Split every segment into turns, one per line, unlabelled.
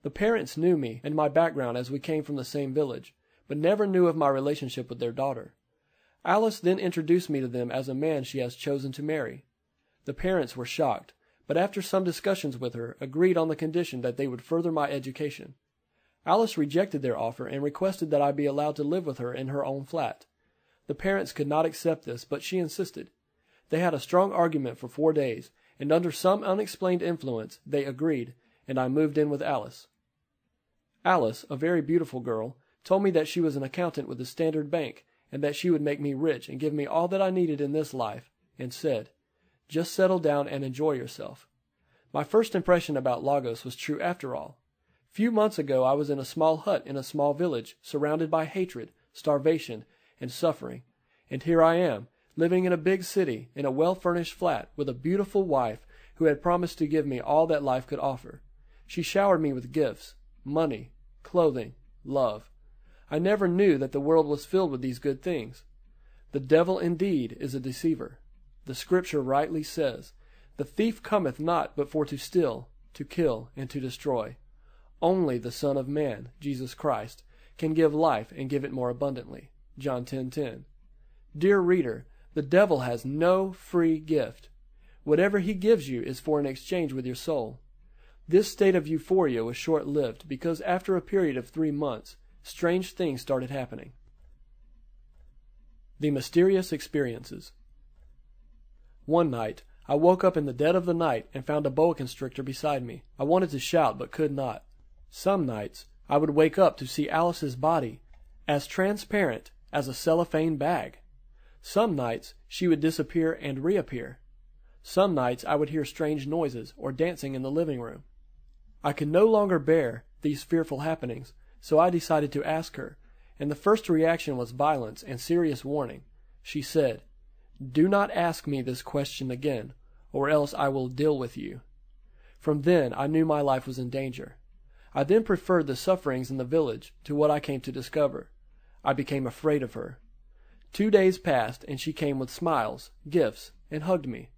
The parents knew me and my background as we came from the same village, but never knew of my relationship with their daughter. Alice then introduced me to them as a man she has chosen to marry. The parents were shocked, but after some discussions with her, agreed on the condition that they would further my education. Alice rejected their offer and requested that I be allowed to live with her in her own flat. The parents could not accept this, but she insisted. They had a strong argument for 4 days, and under some unexplained influence, they agreed, and I moved in with Alice. Alice, a very beautiful girl, told me that she was an accountant with the Standard Bank, and that she would make me rich and give me all that I needed in this life, and said, "Just settle down and enjoy yourself." My first impression about Lagos was true after all. Few months ago I was in a small hut in a small village, surrounded by hatred, starvation, and suffering, and here I am, living in a big city, in a well-furnished flat, with a beautiful wife who had promised to give me all that life could offer. She showered me with gifts, money, clothing, love. I never knew that the world was filled with these good things. The devil indeed is a deceiver. The Scripture rightly says, "The thief cometh not but for to steal, to kill, and to destroy." Only the Son of Man, Jesus Christ, can give life and give it more abundantly. John 10:10. Dear reader, the devil has no free gift. Whatever he gives you is for an exchange with your soul. This state of euphoria was short-lived because after a period of 3 months, strange things started happening. The mysterious experiences. One night, I woke up in the dead of the night and found a boa constrictor beside me. I wanted to shout but could not. Some nights, I would wake up to see Alice's body as transparent as a cellophane bag. Some nights, she would disappear and reappear. Some nights, I would hear strange noises or dancing in the living room. I could no longer bear these fearful happenings, so I decided to ask her, and the first reaction was violence and serious warning. She said, "Do not ask me this question again, or else I will deal with you." From then, I knew my life was in danger. I then preferred the sufferings in the village to what I came to discover. I became afraid of her. 2 days passed, and she came with smiles, gifts, and hugged me.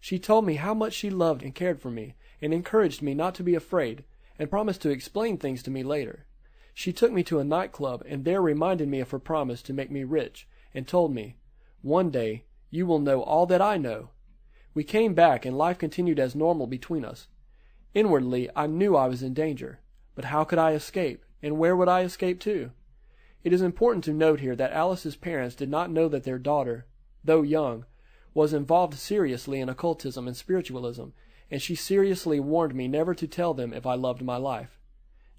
She told me how much she loved and cared for me, and encouraged me not to be afraid, and promised to explain things to me later. She took me to a nightclub, and there reminded me of her promise to make me rich, and told me, "One day, you will know all that I know." We came back, and life continued as normal between us. Inwardly, I knew I was in danger. But how could I escape, and where would I escape to? It is important to note here that Alice's parents did not know that their daughter, though young, was involved seriously in occultism and spiritualism, and she seriously warned me never to tell them if I loved my life.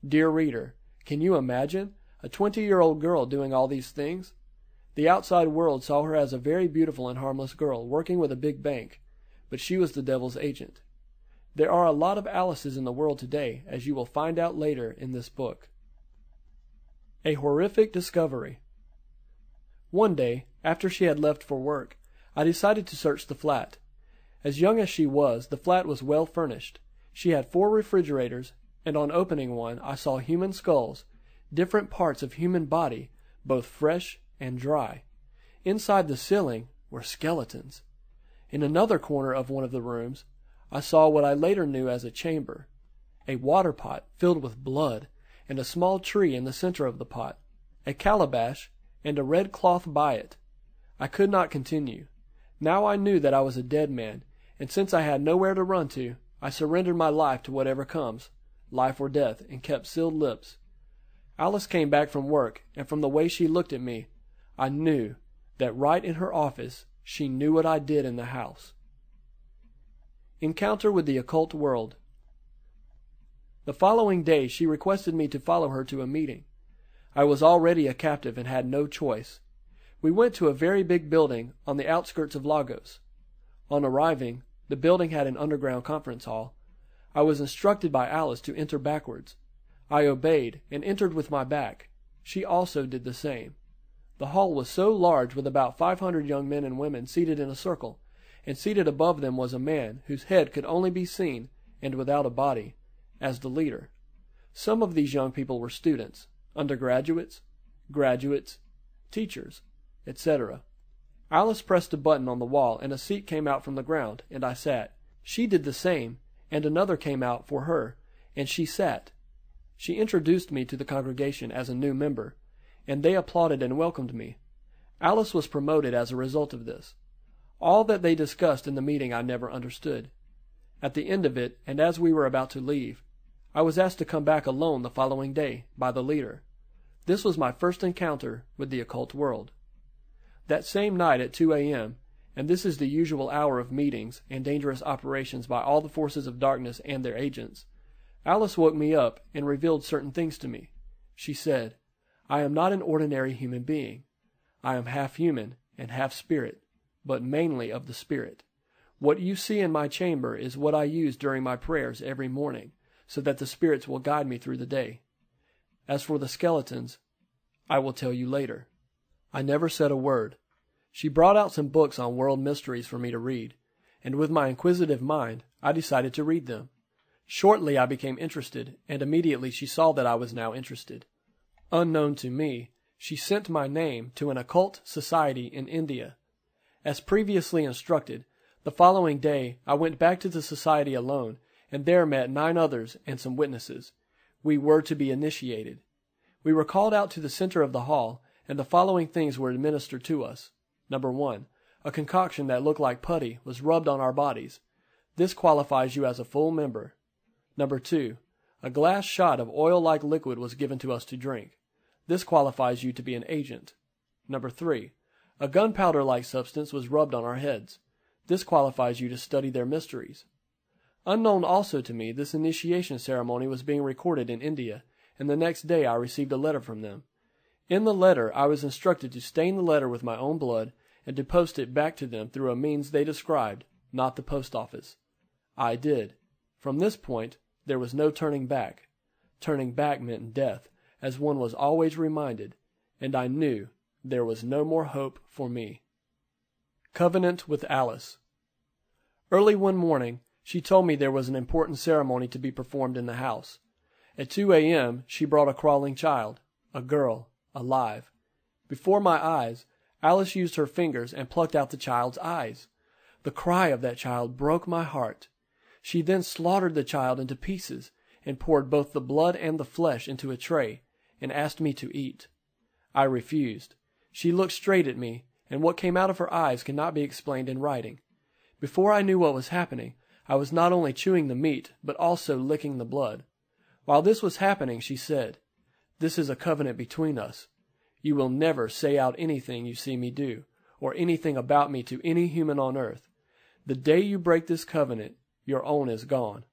Dear reader, can you imagine a 20-year-old girl doing all these things? The outside world saw her as a very beautiful and harmless girl working with a big bank, but she was the devil's agent. There are a lot of Alices in the world today, as you will find out later in this book. A horrific discovery. One day, after she had left for work, I decided to search the flat. As young as she was, the flat was well furnished. She had 4 refrigerators, and on opening one I saw human skulls, different parts of human body, both fresh and dry. Inside the ceiling were skeletons. In another corner of one of the rooms, I saw what I later knew as a chamber, a water pot filled with blood, and a small tree in the center of the pot, a calabash, and a red cloth by it. I could not continue. Now I knew that I was a dead man, and since I had nowhere to run to, I surrendered my life to whatever comes, life or death, and kept sealed lips. Alice came back from work, and from the way she looked at me, I knew that right in her office she knew what I did in the house. Encounter with the occult world. The following day she requested me to follow her to a meeting. I was already a captive and had no choice. We went to a very big building on the outskirts of Lagos. On arriving, the building had an underground conference hall. I was instructed by Alice to enter backwards. I obeyed and entered with my back. She also did the same. The hall was so large, with about 500 young men and women seated in a circle, and seated above them was a man whose head could only be seen, and without a body, as the leader. Some of these young people were students, undergraduates, graduates, teachers, etc. Alice pressed a button on the wall, and a seat came out from the ground, and I sat. She did the same, and another came out for her, and she sat. She introduced me to the congregation as a new member, and they applauded and welcomed me. Alice was promoted as a result of this. All that they discussed in the meeting I never understood. At the end of it, and as we were about to leave, I was asked to come back alone the following day by the leader. This was my first encounter with the occult world. That same night at 2 a.m., and this is the usual hour of meetings and dangerous operations by all the forces of darkness and their agents, Alice woke me up and revealed certain things to me. She said, "I am not an ordinary human being. I am half human and half spirit, but mainly of the spirit. What you see in my chamber is what I use during my prayers every morning, so that the spirits will guide me through the day. As for the skeletons, I will tell you later." I never said a word. She brought out some books on world mysteries for me to read, and with my inquisitive mind, I decided to read them. Shortly I became interested, and immediately she saw that I was now interested. Unknown to me, she sent my name to an occult society in India. As previously instructed, the following day I went back to the society alone, and there met 9 others and some witnesses. We were to be initiated. We were called out to the center of the hall, and the following things were administered to us. Number 1, a concoction that looked like putty was rubbed on our bodies. This qualifies you as a full member. Number 2, a glass shot of oil-like liquid was given to us to drink. This qualifies you to be an agent. Number 3, a gunpowder-like substance was rubbed on our heads. This qualifies you to study their mysteries. Unknown also to me, this initiation ceremony was being recorded in India, and the next day I received a letter from them. In the letter, I was instructed to stain the letter with my own blood and to post it back to them through a means they described, not the post office. I did. From this point, there was no turning back. Turning back meant death, as one was always reminded, and I knew there was no more hope for me. Covenant with Alice. Early one morning, she told me there was an important ceremony to be performed in the house. At 2 a.m., she brought a crawling child, a girl, alive. Before my eyes, Alice used her fingers and plucked out the child's eyes. The cry of that child broke my heart. She then slaughtered the child into pieces and poured both the blood and the flesh into a tray and asked me to eat. I refused. She looked straight at me, and what came out of her eyes cannot be explained in writing. Before I knew what was happening, I was not only chewing the meat, but also licking the blood. While this was happening, she said, "This is a covenant between us. You will never say out anything you see me do, or anything about me to any human on earth. The day you break this covenant, your own is gone.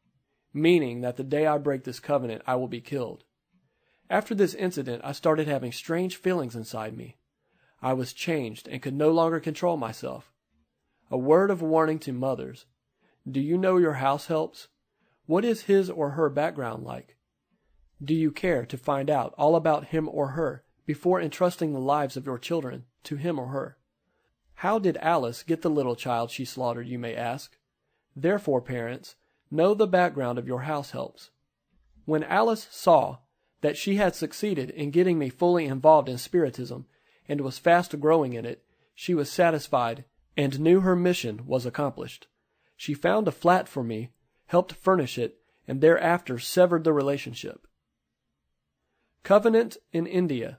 Meaning that the day I break this covenant, I will be killed." After this incident, I started having strange feelings inside me. I was changed and could no longer control myself. A word of warning to mothers. Do you know your house helps? What is his or her background like? Do you care to find out all about him or her before entrusting the lives of your children to him or her? How did Alice get the little child she slaughtered, you may ask? Therefore, parents, know the background of your house helps. When Alice saw that she had succeeded in getting me fully involved in Spiritism and was fast growing in it, she was satisfied and knew her mission was accomplished. She found a flat for me, helped furnish it, and thereafter severed the relationship. Covenant in India.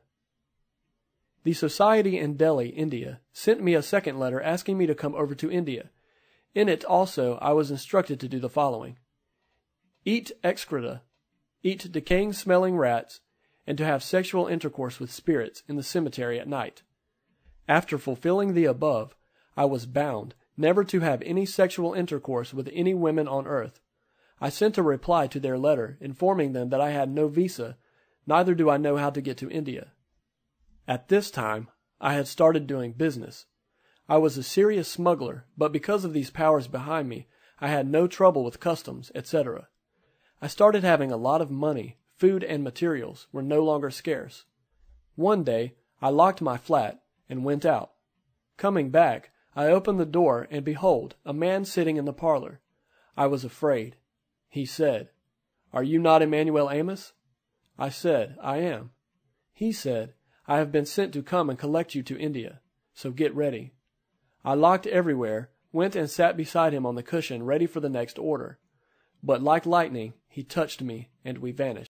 The society in Delhi, India, sent me a second letter asking me to come over to India. In it also I was instructed to do the following: eat excreta, eat decaying smelling rats, and to have sexual intercourse with spirits in the cemetery at night. After fulfilling the above, I was bound never to have any sexual intercourse with any women on earth. I sent a reply to their letter informing them that I had no visa, neither do I know how to get to India. At this time, I had started doing business. I was a serious smuggler, but because of these powers behind me, I had no trouble with customs, etc. I started having a lot of money. Food and materials were no longer scarce. One day, I locked my flat and went out. Coming back, I opened the door, and behold, a man sitting in the parlor. I was afraid. He said, "Are you not Emmanuel Eni?" I said, "I am." He said, "I have been sent to come and collect you to India, so get ready." I looked everywhere, went and sat beside him on the cushion ready for the next order. But like lightning, he touched me, and we vanished.